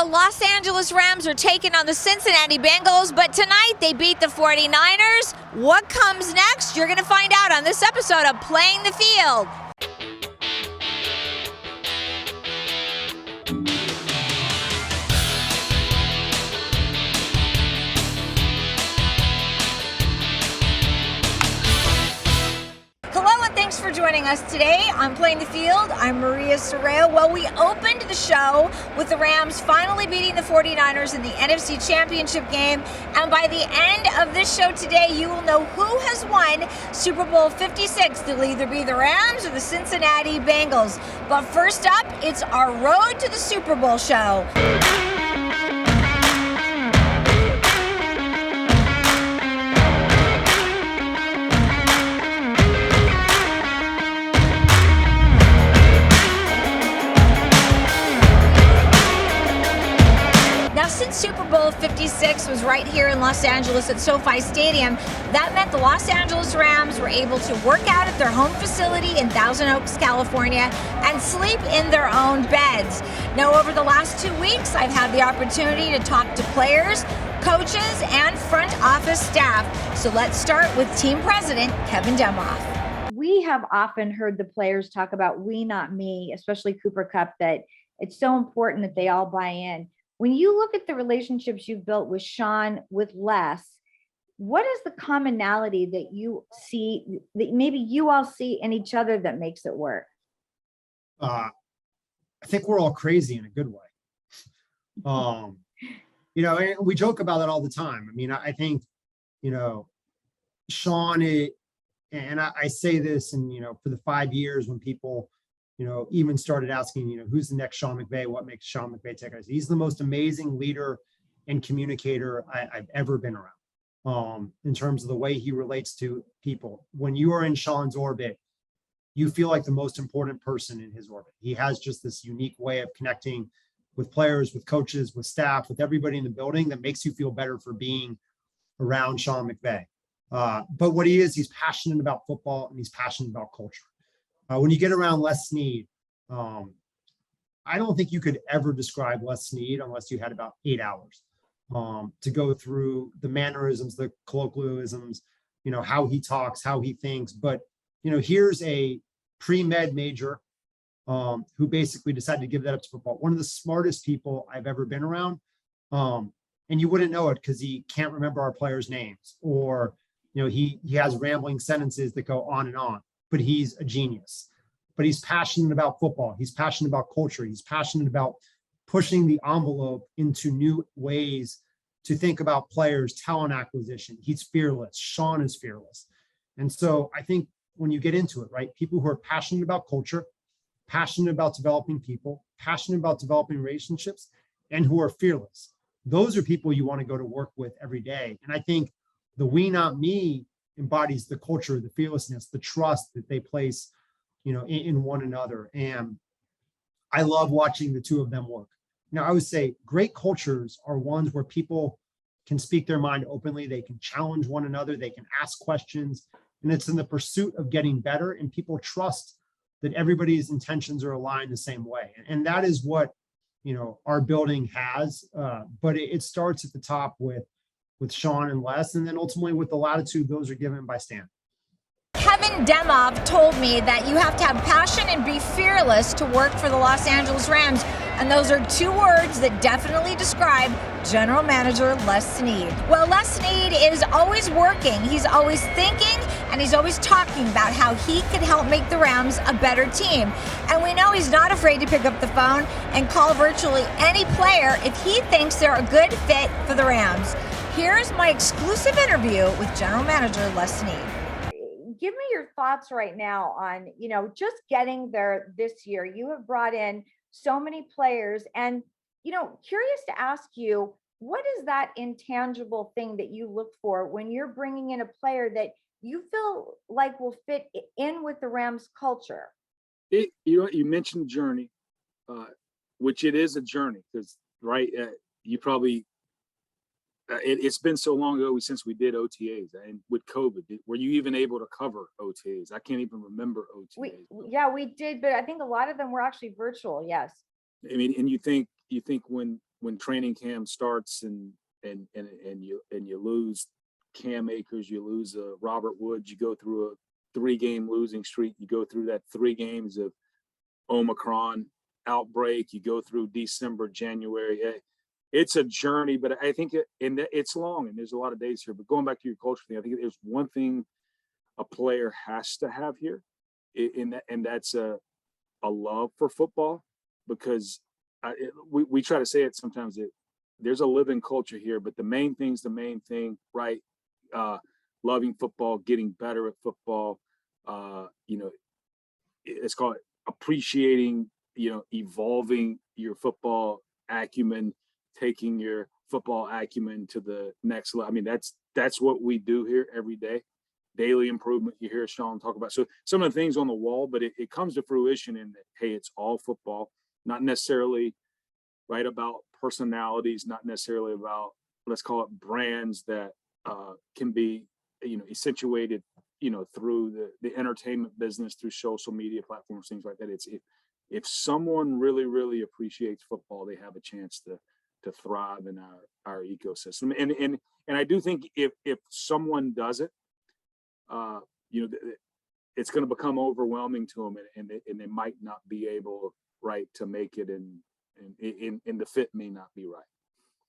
Los Angeles Rams are taking on the Cincinnati Bengals, but tonight they beat the 49ers. What comes next? You're going to find out on this episode of Playing the Field. Hello and thanks for joining us today on Playing the Field. I'm Maria Serrao. Well, we opened the show with the Rams finally beating the 49ers in the NFC Championship game. And by the end of this show today, you will know who has won Super Bowl 56. It'll either be the Rams or the Cincinnati Bengals. But first up, it's our Road to the Super Bowl show. Since Super Bowl 56 was right here in Los Angeles at SoFi Stadium, that meant the Los Angeles Rams were able to work out at their home facility in Thousand Oaks, California, and sleep in their own beds. Now, over the last 2 weeks, I've had the opportunity to talk to players, coaches, and front office staff. So let's start with team president Kevin Demoff. We have often heard the players talk about we, not me, especially Cooper Kupp, that it's so important that they all buy in. When you look at the relationships you've built with Sean, with Les, what is the commonality that you see, that maybe you all see in each other that makes it work? I think we're all crazy in a good way. And we joke about it all the time. I mean, I think, Sean, and I say this, and, for the 5 years when people, even started asking, who's the next Sean McVay? What makes Sean McVay tick? He's the most amazing leader and communicator I've ever been around, in terms of the way he relates to people. When you are in Sean's orbit, you feel like the most important person in his orbit. He has just this unique way of connecting with players, with coaches, with staff, with everybody in the building that makes you feel better for being around Sean McVay. But what he is, he's passionate about football and he's passionate about culture. When you get around Les Snead, I don't think you could ever describe Les Snead unless you had about 8 hours to go through the mannerisms, the colloquialisms, how he talks, how he thinks. But, here's a pre-med major who basically decided to give that up to football. One of the smartest people I've ever been around. And you wouldn't know it because he can't remember our players' names, or, he has rambling sentences that go on and on. But he's a genius. But he's passionate about football. He's passionate about culture. He's passionate about pushing the envelope into new ways to think about players, talent acquisition. He's fearless. Sean is fearless. And so I think when you get into it, right, people who are passionate about culture, passionate about developing people, passionate about developing relationships, and who are fearless, those are people you want to go to work with every day. And I think the we, not me embodies the culture, the fearlessness, the trust that they place, in one another. And I love watching the two of them work. I would say great cultures are ones where people can speak their mind openly. They can challenge one another. They can ask questions. And it's in the pursuit of getting better. And people trust that everybody's intentions are aligned the same way. And that is what, our building has. But it starts at the top with Sean and Les, and then ultimately with the latitude, those are given by Stan. Kevin Demoff told me that you have to have passion and be fearless to work for the Los Angeles Rams. And those are two words that definitely describe General Manager Les Snead. Well, Les Snead is always working. He's always thinking, and he's always talking about how he could help make the Rams a better team. And we know he's not afraid to pick up the phone and call virtually any player if he thinks they're a good fit for the Rams. Here's my exclusive interview with General Manager Les Snead. Give me your thoughts right now on, just getting there this year. You have brought in so many players and, curious to ask you, what is that intangible thing that you look for when you're bringing in a player that you feel like will fit in with the Rams culture? You mentioned journey, which it is a journey because, right, you probably, it's been so long ago since we did OTAs, and with COVID, were you even able to cover OTAs? I can't even remember OTAs. We did, but I think a lot of them were actually virtual. Yes. I mean, and you think when when training camp starts and you lose Cam Akers, you lose Robert Woods, you go through a 3-game losing streak, you go through that 3 games of Omicron outbreak, you go through December, January. It's a journey, but I think it's long and there's a lot of days here. But going back to your culture thing, I think there's one thing a player has to have here, and that's a love for football, because we try to say it sometimes that there's a living culture here, but the main thing, right? Loving football, getting better at football, it's called appreciating, evolving your football acumen, taking your football acumen to the next level. I mean, that's what we do here every day. Daily improvement. You hear Sean talk about. So some of the things on the wall, but it comes to fruition in that, hey, it's all football, not necessarily right about personalities, not necessarily about, let's call it brands that can be, accentuated, through the entertainment business, through social media platforms, things like that. If someone really, really appreciates football, they have a chance to thrive in our ecosystem. And I do think if someone does it, it's going to become overwhelming to them, and they might not be able, right, to make it, and the fit may not be right.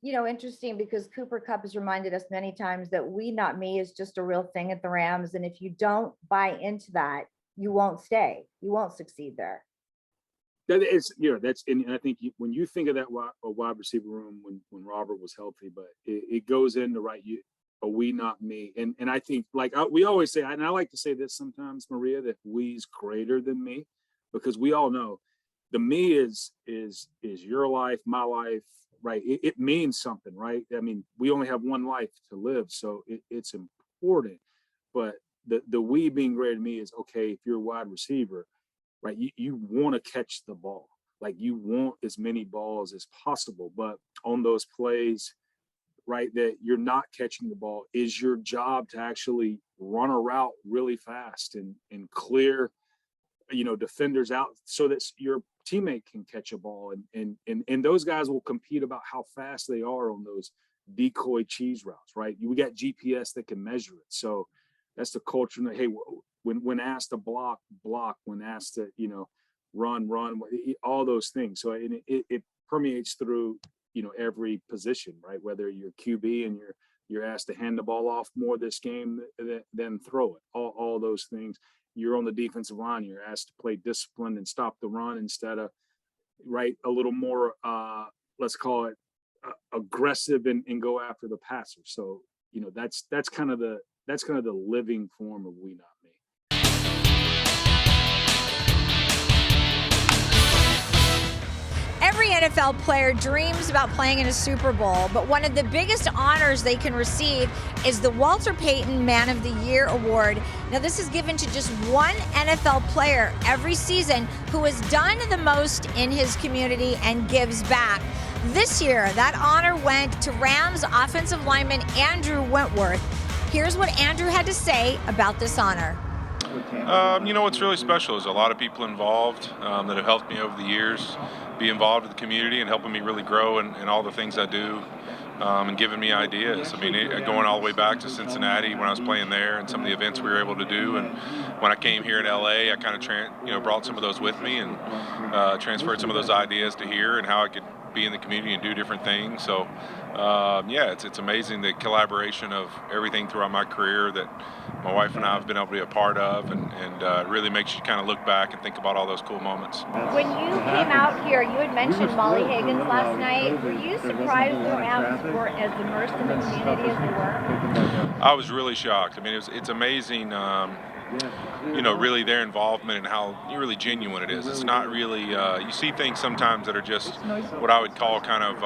Interesting, because Cooper Kupp has reminded us many times that we, not me, is just a real thing at the Rams. And if you don't buy into that, you won't stay. You won't succeed there. That is, and I think when you think of that wide receiver room when Robert was healthy, but it goes into, right, a we, not me. And I think, like we always say, and I like to say this sometimes, Maria, that we's greater than me, because we all know the me is your life, my life, right? It means something, right? I mean, we only have one life to live, so it's important. But the we being greater than me is, okay, if you're a wide receiver, right, you want to catch the ball. Like, you want as many balls as possible. But on those plays, right, that you're not catching the ball, is your job to actually run a route really fast and clear, defenders out so that your teammate can catch a ball. And those guys will compete about how fast they are on those decoy cheese routes, right? We got GPS that can measure it. So that's the culture that, hey, when asked to block, when asked to, run, all those things. So it permeates through, every position, right? Whether you're QB and you're asked to hand the ball off more this game than throw it, all those things. You're on the defensive line, you're asked to play disciplined and stop the run instead of, right, a little more, let's call it aggressive and go after the passer. So, that's kind of the living form of we, not me. Every NFL player dreams about playing in a Super Bowl, but one of the biggest honors they can receive is the Walter Payton Man of the Year Award. Now, this is given to just one NFL player every season who has done the most in his community and gives back. This year, that honor went to Rams offensive lineman Andrew Wentworth. Here's what Andrew had to say about this honor. What's really special is a lot of people involved that have helped me over the years be involved with the community and helping me really grow in all the things I do, and giving me ideas. I mean, going all the way back to Cincinnati when I was playing there and some of the events we were able to do. And when I came here in LA, I kind of brought some of those with me and transferred some of those ideas to here and how I could be in the community and do different things. So it's amazing the collaboration of everything throughout my career that my wife and I have been able to be a part of, and it really makes you kind of look back and think about all those cool moments. When you came out here, you had mentioned Molly Higgins last night. Were you surprised the Rams were as immersed in the community as they were? I was really shocked. I mean, it's amazing, really their involvement and how really genuine it is. It's not really, you see things sometimes that are just what I would call kind of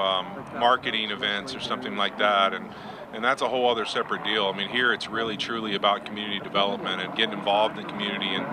marketing events or something like that. And And that's a whole other separate deal. I mean, here it's really truly about community development and getting involved in the community and,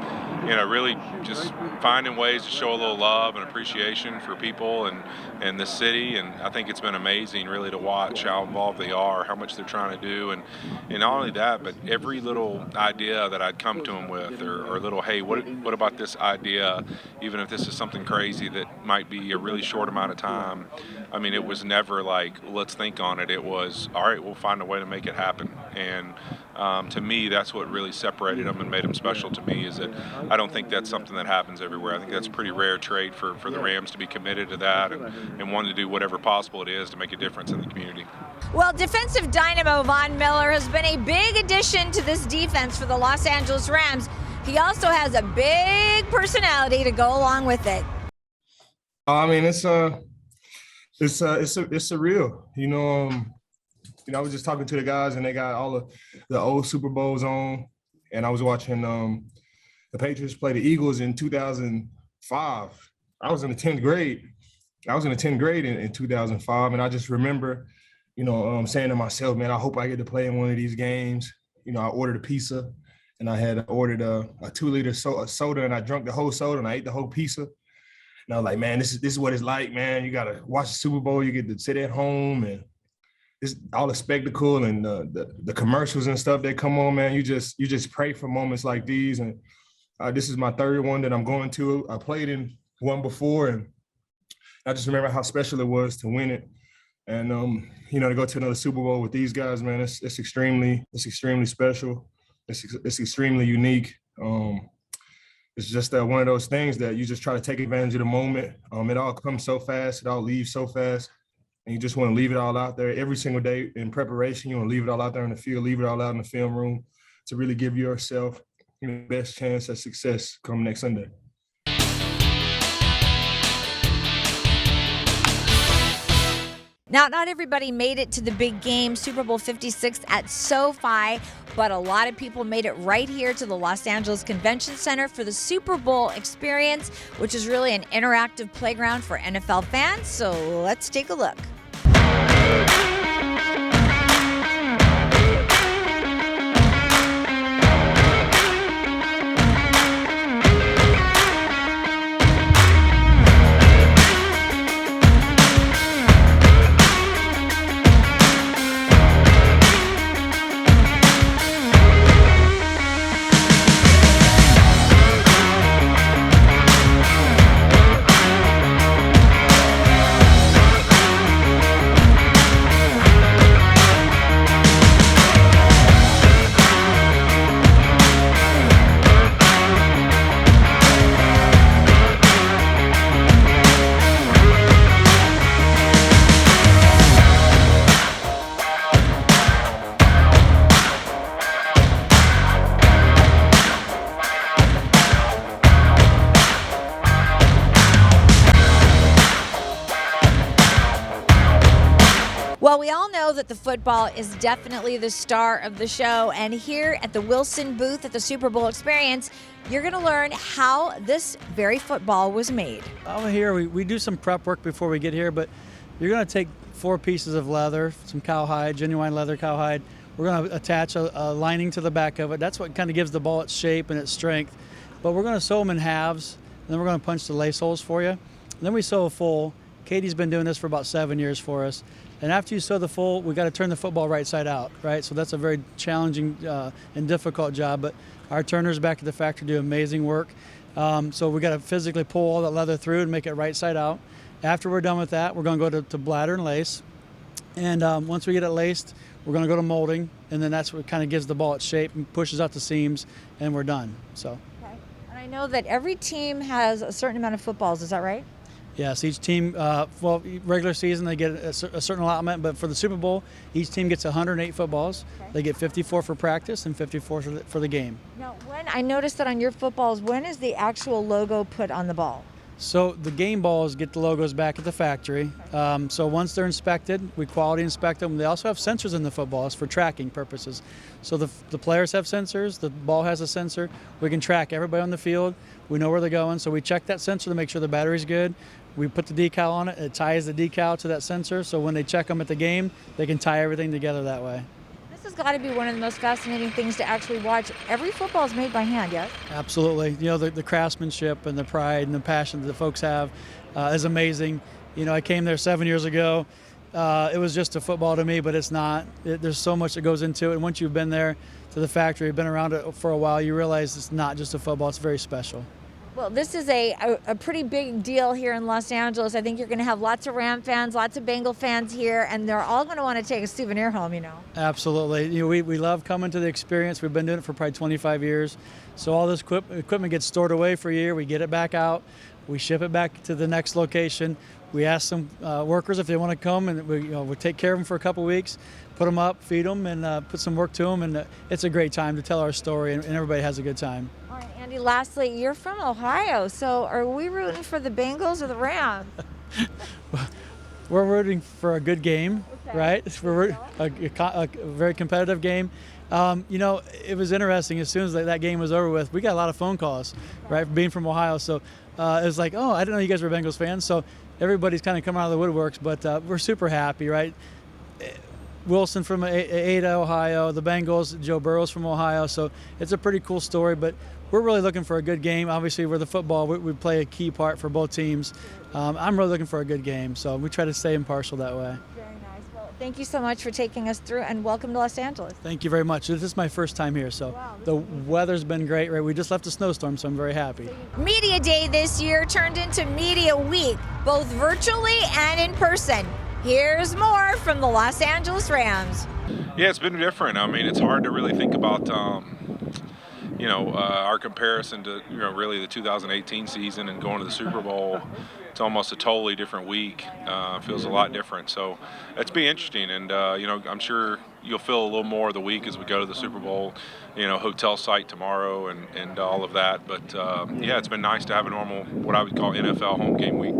really just finding ways to show a little love and appreciation for people and the city. And I think it's been amazing really to watch how involved they are, how much they're trying to do. And not only that, but every little idea that I'd come to them with or little, hey, what about this idea, even if this is something crazy that might be a really short amount of time. I mean, it was never like, let's think on it. It was, all right, we'll find a way to make it happen. And to me, that's what really separated them and made them special to me, is that I don't think that's something that happens everywhere. I think that's a pretty rare trait for the Rams to be committed to that and wanting to do whatever possible it is to make a difference in the community. Well, defensive dynamo Von Miller has been a big addition to this defense for the Los Angeles Rams. He also has a big personality to go along with it. I mean, it's surreal. I was just talking to the guys, and they got all of the old Super Bowls on, and I was watching the Patriots play the Eagles in 2005. I was in the 10th grade. In 2005, and I just remember, saying to myself, man, I hope I get to play in one of these games. I ordered a pizza, and I had ordered a 2-liter soda, and I drank the whole soda, and I ate the whole pizza. And I was like, man, this is what it's like, man. You got to watch the Super Bowl. You get to sit at home, and it's all the spectacle and the commercials and stuff that come on, man. You just pray for moments like these. And this is my third one that I'm going to. I played in one before, and I just remember how special it was to win it. And, to go to another Super Bowl with these guys, man, it's extremely special. It's extremely unique. It's just one of those things that you just try to take advantage of the moment. It all comes so fast. It all leaves so fast. And you just want to leave it all out there every single day in preparation. You want to leave it all out there in the field, leave it all out in the film room to really give yourself the best chance at success come next Sunday. Now, not everybody made it to the big game, Super Bowl 56 at SoFi, but a lot of people made it right here to the Los Angeles Convention Center for the Super Bowl experience, which is really an interactive playground for NFL fans. So let's take a look. Well, we all know that the football is definitely the star of the show, and here at the Wilson booth at the Super Bowl experience, you're going to learn how this very football was made. Over here, we do some prep work before we get here, but you're going to take 4 pieces of leather, some cowhide, genuine leather cowhide. We're going to attach a lining to the back of it. That's what kind of gives the ball its shape and its strength. But we're going to sew them in halves, and then we're going to punch the lace holes for you. And then we sew a full. Katie's been doing this for about 7 years for us. And after you sew the full, we got to turn the football right side out, right? So that's a very challenging and difficult job. But our turners back at the factory do amazing work. So we got to physically pull all that leather through and make it right side out. After we're done with that, we're going to go to bladder and lace. And once we get it laced, we're going to go to molding. And then that's what kind of gives the ball its shape and pushes out the seams, and we're done. So. Okay. And I know that every team has a certain amount of footballs. Is that right? Yes, each team, regular season they get a certain allotment, but for the Super Bowl, each team gets 108 footballs. Okay. They get 54 for practice and 54 for the game. Now, I noticed that on your footballs, when is the actual logo put on the ball? So the game balls get the logos back at the factory. Okay. So once they're inspected, we quality inspect them. They also have sensors in the footballs for tracking purposes. So the players have sensors, the ball has a sensor. We can track everybody on the field. We know where they're going, so we check that sensor to make sure the battery's good. We put the decal on it. It ties the decal to that sensor, so when they check them at the game, they can tie everything together that way. This has got to be one of the most fascinating things to actually watch. Every football is made by hand, yes? Absolutely. You know, the craftsmanship and the pride and the passion that the folks have is amazing. You know, I came there 7 years ago. It was just a football to me, but it's not. There's so much that goes into it. And once you've been there to the factory, been around it for a while, you realize it's not just a football. It's very special. Well, this is a pretty big deal here in Los Angeles. I think you're going to have lots of Ram fans, lots of Bengal fans here, and they're all going to want to take a souvenir home, you know. Absolutely. You know, we love coming to the experience. We've been doing it for probably 25 years. So all this equipment gets stored away for a year. We get it back out. We ship it back to the next location. We ask some workers if they want to come, and we take care of them for a couple weeks, put them up, feed them, and put some work to them. And it's a great time to tell our story, and everybody has a good time. All right, Andy, lastly, you're from Ohio, so are we rooting for the Bengals or the Rams? We're rooting for a good game, Okay. right? We're a very competitive game. You know, it was interesting. As soon as that game was over with, we got a lot of phone calls, right, being from Ohio. So it was like, oh, I didn't know you guys were Bengals fans. So everybody's kind of coming out of the woodworks, but we're super happy, right? Wilson from Ada, Ohio, the Bengals, Joe Burrow's from Ohio. So it's a pretty cool story, but we're really looking for a good game. Obviously, we're the football. We play a key part for both teams. I'm really looking for a good game, so we try to stay impartial that way. Very nice. Well, thank you so much for taking us through, and welcome to Los Angeles. Thank you very much. This is my first time here, so Wow, the weather's been great, right? We just left a snowstorm, so I'm very happy. Media Day this year turned into Media Week, both virtually and in person. Here's more from the Los Angeles Rams. Yeah, it's been different. I mean, it's hard to really think about, our comparison to, really the 2018 season and going to the Super Bowl. It's almost a totally different week. Feels a lot different. So it's been interesting. And, I'm sure you'll feel a little more of the week as we go to the Super Bowl, hotel site tomorrow and all of that. But, it's been nice to have a normal, what I would call NFL home game week.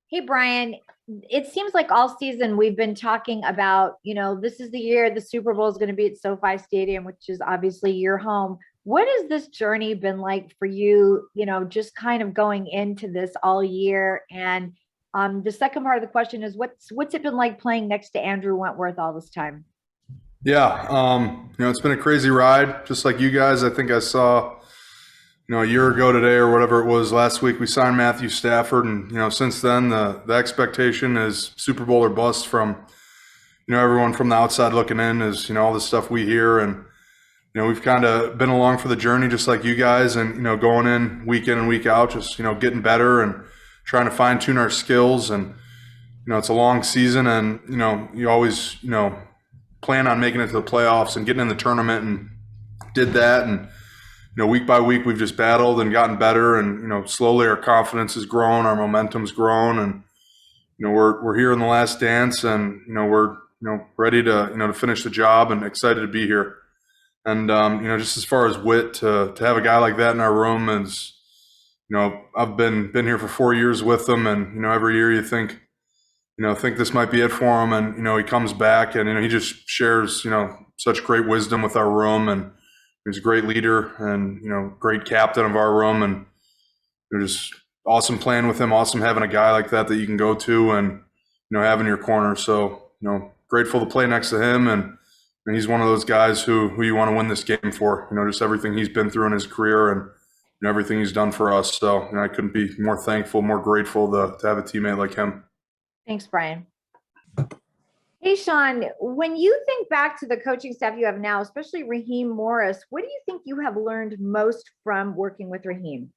Hey, Brian, it seems like all season we've been talking about, this is the year the Super Bowl is going to be at SoFi Stadium, which is obviously your home. What has this journey been like for you, just kind of going into this all year? And the second part of the question is what's it been like playing next to Andrew Wentworth all this time? Yeah, it's been a crazy ride, just like you guys. I think I saw a year ago today or whatever it was last week, we signed Matthew Stafford. And, since then, the expectation is Super Bowl or bust from, everyone from the outside looking in is, all the stuff we hear. And, we've kind of been along for the journey just like you guys and, going in and week out, just, getting better and trying to fine tune our skills. And, it's a long season and, you always, plan on making it to the playoffs and getting in the tournament and did that. And, week by week, we've just battled and gotten better, and slowly our confidence has grown, our momentum's grown, and we're here in the last dance, and we're ready to finish the job and excited to be here. And just as far as Whit, to have a guy like that in our room is, I've been here for 4 years with him, and every year you think this might be it for him, and he comes back and he just shares such great wisdom with our room, and he's a great leader and, great captain of our room, and just awesome playing with him. Awesome having a guy like that you can go to and, have in your corner. So, grateful to play next to him. And he's one of those guys who you want to win this game for, just everything he's been through in his career and everything he's done for us. So I couldn't be more thankful, more grateful to have a teammate like him. Thanks, Brian. Hey, Sean, when you think back to the coaching staff you have now, especially Raheem Morris, what do you think you have learned most from working with Raheem?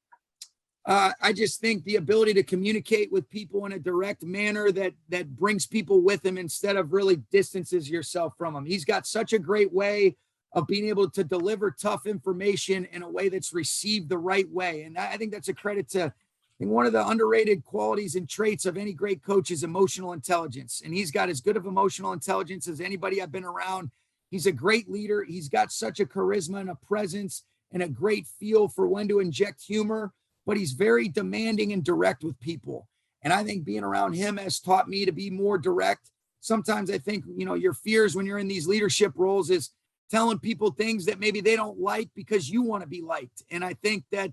I just think the ability to communicate with people in a direct manner that brings people with him instead of really distances yourself from him. He's got such a great way of being able to deliver tough information in a way that's received the right way. And I think that's a credit to one of the underrated qualities and traits of any great coach is emotional intelligence. And he's got as good of emotional intelligence as anybody I've been around. He's a great leader. He's got such a charisma and a presence and a great feel for when to inject humor, but he's very demanding and direct with people. And I think being around him has taught me to be more direct. Sometimes I think, your fears when you're in these leadership roles is telling people things that maybe they don't like because you want to be liked. And I think that,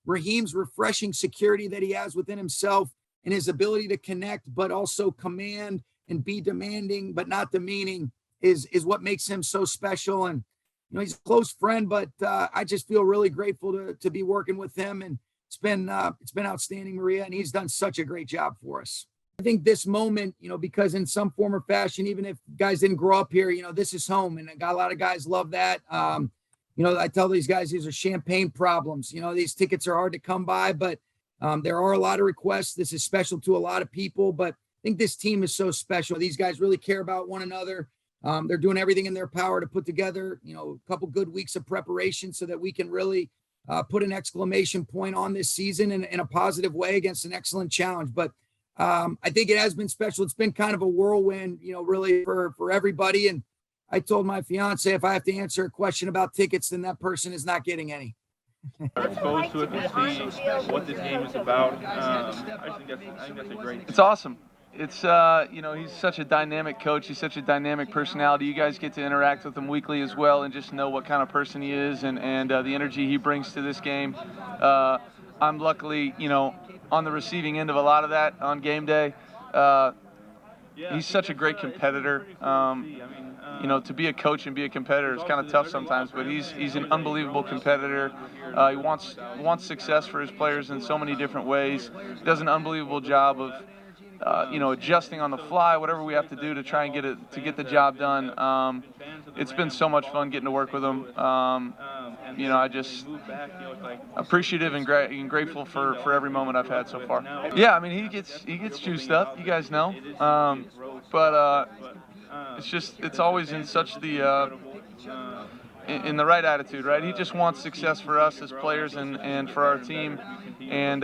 Raheem's refreshing security that he has within himself and his ability to connect, but also command and be demanding, but not demeaning is what makes him so special. And, you know, he's a close friend, but I just feel really grateful to be working with him. And it's been outstanding, Maria, and he's done such a great job for us. I think this moment, you know, because in some form or fashion, even if guys didn't grow up here, you know, this is home, and a lot of guys love that. You know, I tell these guys, these are champagne problems. You know, these tickets are hard to come by, but there are a lot of requests. This is special to a lot of people, but I think this team is so special. These guys really care about one another. They're doing everything in their power to put together, you know, a couple good weeks of preparation so that we can really put an exclamation point on this season in a positive way against an excellent challenge. But I think it has been special. It's been kind of a whirlwind, you know, really for everybody. And I told my fiance, if I have to answer a question about tickets, then that person is not getting any. Exposed to it and see what this game is about. I think that's a great. It's awesome. It's you know, he's such a dynamic coach. He's such a dynamic personality. You guys get to interact with him weekly as well, and just know what kind of person he is and the energy he brings to this game. I'm luckily, you know, on the receiving end of a lot of that on game day. He's such a great competitor. You know, to be a coach and be a competitor is kind of tough sometimes, but he's an unbelievable competitor. He wants success for his players in so many different ways. He does an unbelievable job of you know, adjusting on the fly, whatever we have to do to try and get the job done. It's been so much fun getting to work with him. You know, I just appreciative and grateful for every moment I've had so far. Yeah, I mean, he gets juiced up. You guys know, but it's always in such the in the right attitude, right? He just wants success for us as players and for our team, and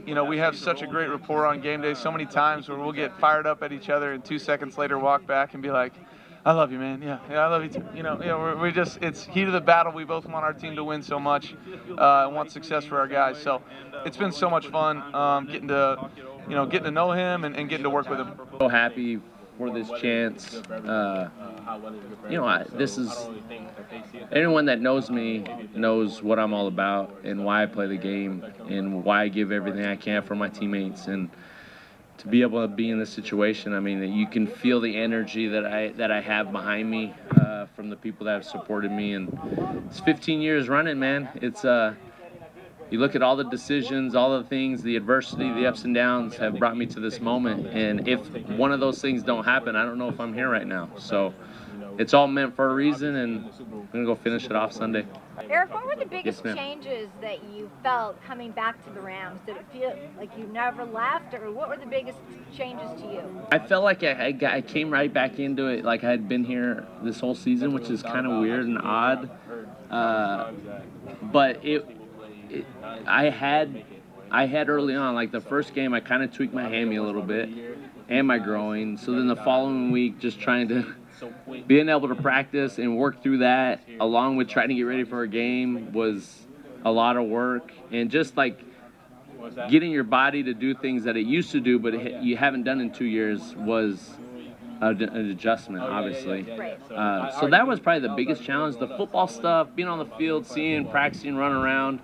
you know, we have such a great rapport on game day so many times where we'll get fired up at each other and 2 seconds later walk back and be like, I love you, man. Yeah, I love you too. You know, we just, it's heat of the battle. We both want our team to win so much and want success for our guys. So it's been so much fun getting to know him and getting to work with him. So happy for this chance. You know, this is, anyone that knows me knows what I'm all about and why I play the game and why I give everything I can for my teammates. And to be able to be in this situation, I mean, you can feel the energy that I have behind me from the people that have supported me. And it's 15 years running, man. It's you look at all the decisions, all the things, the adversity, the ups and downs have brought me to this moment. And if one of those things don't happen, I don't know if I'm here right now. So it's all meant for a reason, and I'm going to go finish it off Sunday. Eric, what were the biggest Yes, ma'am. changes that you felt coming back to the Rams? Did it feel like you never left, or what were the biggest changes to you? I felt like I came right back into it like I had been here this whole season, which is kind of weird and odd. But I had early on, like the first game, I kind of tweaked my hammy a little bit and my groin. So then the following week, just trying to being able to practice and work through that along with trying to get ready for a game was a lot of work. And just like getting your body to do things that it used to do but you haven't done in 2 years was an adjustment, obviously. So that was probably the biggest challenge. The football stuff, being on the field, seeing, practicing, running around,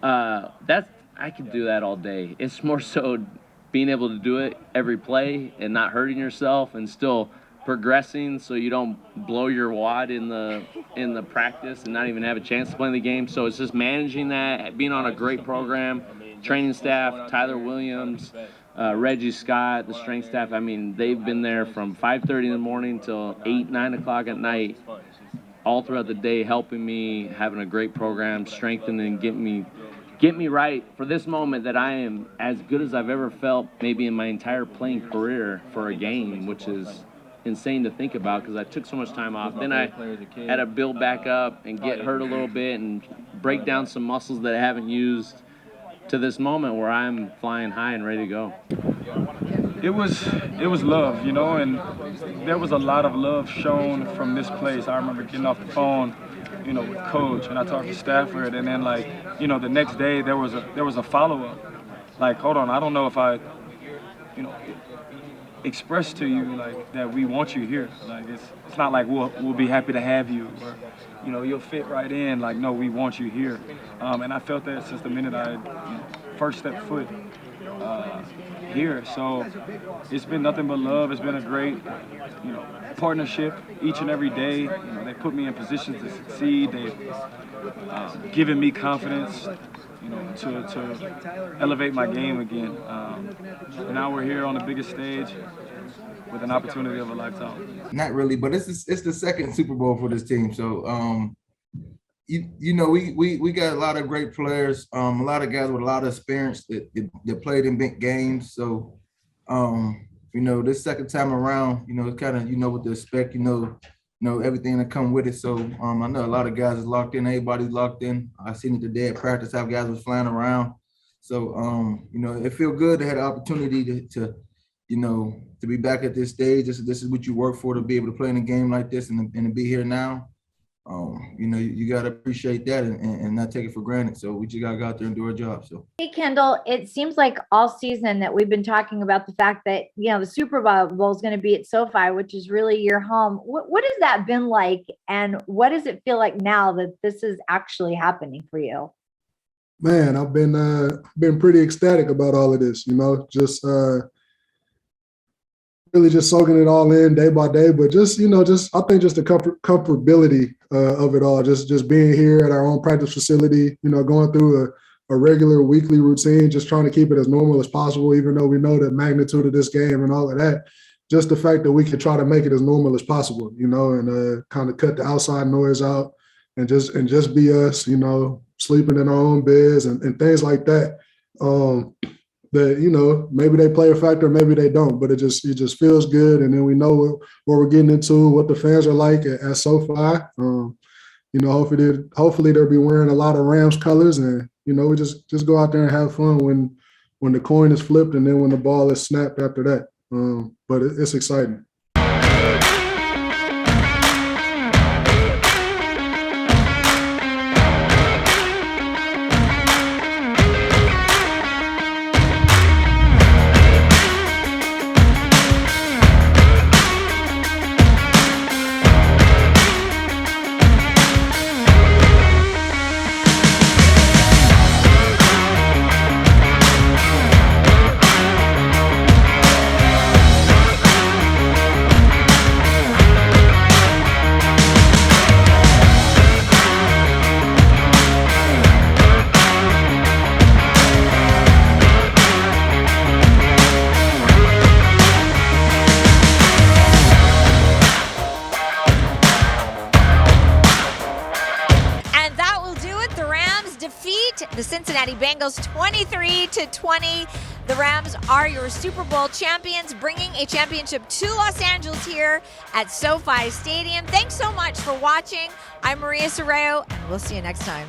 I could do that all day. It's more so being able to do it every play and not hurting yourself and still progressing so you don't blow your wad in the practice and not even have a chance to play in the game. So it's just managing that, being on a great program, training staff, Tyler Williams, Reggie Scott, the strength staff. I mean, they've been there from 5:30 in the morning till 8, 9 o'clock at night, all throughout the day, helping me, having a great program, strengthening, get me right for this moment that I am as good as I've ever felt maybe in my entire playing career for a game, which is insane to think about because I took so much time off. Then I had to build back up and get hurt a little bit and break down some muscles that I haven't used to this moment where I'm flying high and ready to go. It was love, you know, and there was a lot of love shown from this place. I remember getting off the phone, you know, with Coach, and I talked to Stafford, and then like, you know, the next day there was a follow-up. Like, hold on, I don't know if I, you know, express to you like that we want you here. Like it's not like we'll be happy to have you, or you'll fit right in. Like, no, we want you here. And I felt that since the minute I first stepped foot here. So it's been nothing but love. It's been a great partnership each and every day. They put me in positions to succeed. They've given me confidence, to elevate my game again. And now we're here on the biggest stage with an opportunity of a lifetime. Not really, but it's the second Super Bowl for this team. So we got a lot of great players, a lot of guys with a lot of experience that played in big games. So this second time around, it's kind of what to expect, everything that come with it. So I know a lot of guys is locked in, everybody's locked in. I seen it today at practice how guys was flying around. So it feel good to have the opportunity to be back at this stage. This is what you work for, to be able to play in a game like this and to be here now. You got to appreciate that and not take it for granted. So we just got to go out there and do our job. So, Hey, Kendall, it seems like all season that we've been talking about the fact that, the Super Bowl is going to be at SoFi, which is really your home. What has that been like? And what does it feel like now that this is actually happening for you? Man, I've been pretty ecstatic about all of this, just really just soaking it all in day by day, but I think just the comfortability of it all, just being here at our own practice facility, going through a regular weekly routine, just trying to keep it as normal as possible, even though we know the magnitude of this game and all of that. Just the fact that we can try to make it as normal as possible, and kind of cut the outside noise out and just be us, sleeping in our own beds and things like that. That maybe they play a factor, maybe they don't, but it just feels good, and then we know what we're getting into, what the fans are like at SoFi. Hopefully they'll be wearing a lot of Rams colors, and we just go out there and have fun when the coin is flipped and then when the ball is snapped after that. But it's exciting. The Cincinnati Bengals 23-20. The Rams are your Super Bowl champions, bringing a championship to Los Angeles here at SoFi Stadium. Thanks so much for watching. I'm Maria Serrao, and we'll see you next time.